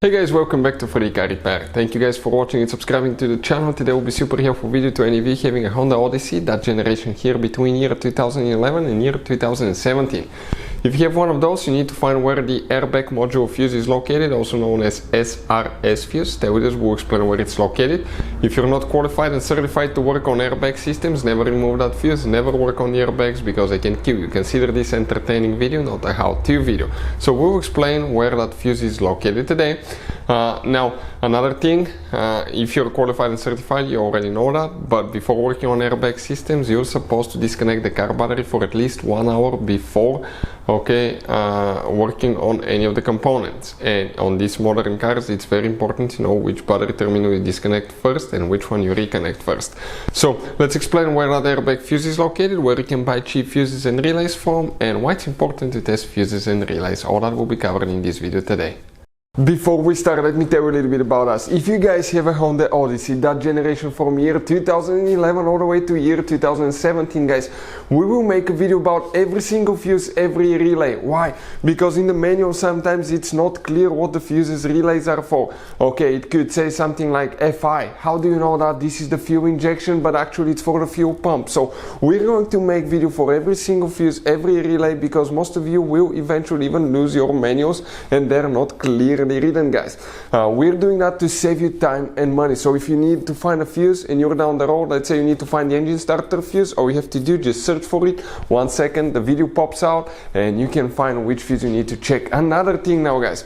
Hey guys, welcome back to Free Car Repair. Thank you guys for watching and subscribing to the channel. Today will be super helpful video to any of you having a Honda Odyssey, that generation here between year 2011 and year 2017. If you have one of those, you need to find where the airbag module fuse is located, also known as SRS fuse. Stay with us, we'll explain where it's located. If you're not qualified and certified to work on airbag systems, never remove that fuse, never work on the airbags because they can kill you. Consider this entertaining video, not a how-to video. So we'll explain where that fuse is located today. Now, another thing, if you're qualified and certified, you already know that, but before working on airbag systems, you're supposed to disconnect the car battery for at least 1 hour before working on any of the components. And on these modern cars, it's very important to know which battery terminal you disconnect first and which one you reconnect first. So let's explain where that airbag fuse is located, where you can buy cheap fuses and relays from, and why it's important to test fuses and relays. All that will be covered in this video today. Before we start, let me tell you a little bit about us. If you guys have a Honda Odyssey, that generation from year 2011 all the way to year 2017, guys, we will make a video about every single fuse, every relay. Why? Because in the manual sometimes it's not clear what the fuses relays are for. Okay, it could say something like FI. How do you know that this is the fuel injection, but actually it's for the fuel pump? So we're going to make video for every single fuse, every relay, because most of you will eventually even lose your manuals and they're not clearly written, guys. We're doing that to save you time and money. So if you need to find a fuse and you're down the road, let's say you need to find the engine starter fuse, all you have to do, just search for it. 1 second, the video pops out and you can find which fuse you need to check. Another thing now, guys,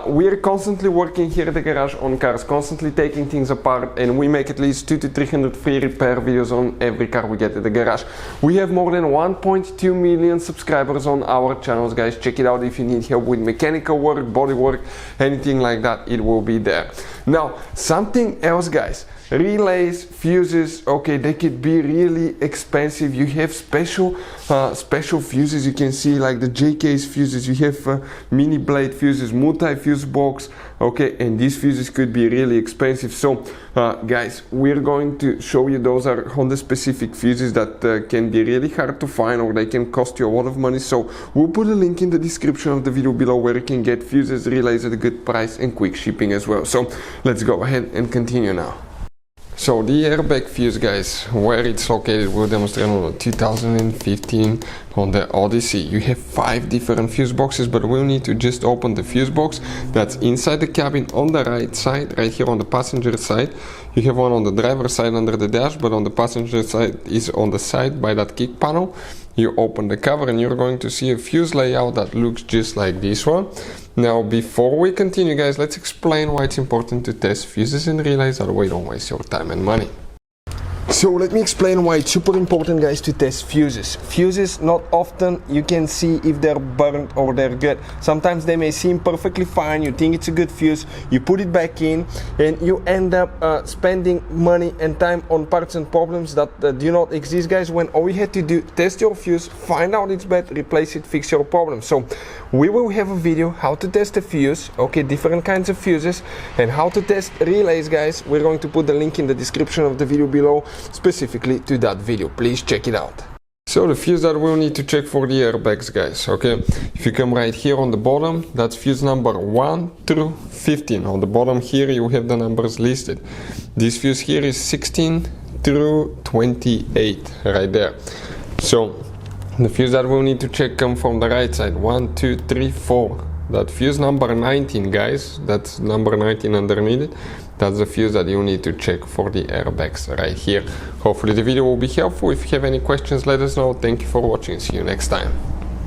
we're constantly working here at the garage on cars, constantly taking things apart, and we make at least 200 to 300 free repair videos on every car we get at the garage. We have more than 1.2 million subscribers on our channels, guys. Check it out if you need help with mechanical work, body work, anything like that, it will be there. Now, something else, guys. Relays, fuses, okay, they could be really expensive. You have special fuses, you can see like the JK's fuses, you have mini blade fuses, multi-fuse box, okay, and these fuses could be really expensive. So guys, we're going to show you those are Honda specific fuses that can be really hard to find, or they can cost you a lot of money. So we'll put a link in the description of the video below where you can get fuses, relays at a good price and quick shipping as well. So let's go ahead and continue now. So the airbag fuse, guys, where it's located, we'll demonstrate on the 2015 Honda Odyssey. You have 5 different fuse boxes, but we'll need to just open the fuse box that's inside the cabin on the right side, right here on the passenger side. You have one on the driver's side under the dash, but on the passenger side is on the side by that kick panel. You open the cover and you're going to see a fuse layout that looks just like this one. Now, before we continue, guys, let's explain why it's important to test fuses and relays, that way you don't waste your time and money. So let me explain why it's super important, guys, to test fuses. Fuses, not often you can see if they're burnt or they're good. Sometimes they may seem perfectly fine, you think it's a good fuse, you put it back in and you end up spending money and time on parts and problems that do not exist, guys, when all you had to do, test your fuse, find out it's bad, replace it, fix your problem. So we will have a video how to test a fuse, okay, different kinds of fuses, and how to test relays, guys. We're going to put the link in the description of the video below specifically to that video. Please check it out. So the fuse that we'll need to check for the airbags, guys, okay, if you come right here on the bottom, that's fuse number 1 through 15. On the bottom here you have the numbers listed. This fuse here is 16 through 28 right there. So the fuse that we'll need to check come from the right side, 1, 2, 3, 4. That fuse number 19, guys, that's number 19 underneath it. That's the fuse that you need to check for the airbags right here. Hopefully the video will be helpful. If you have any questions, let us know. Thank you for watching. See you next time.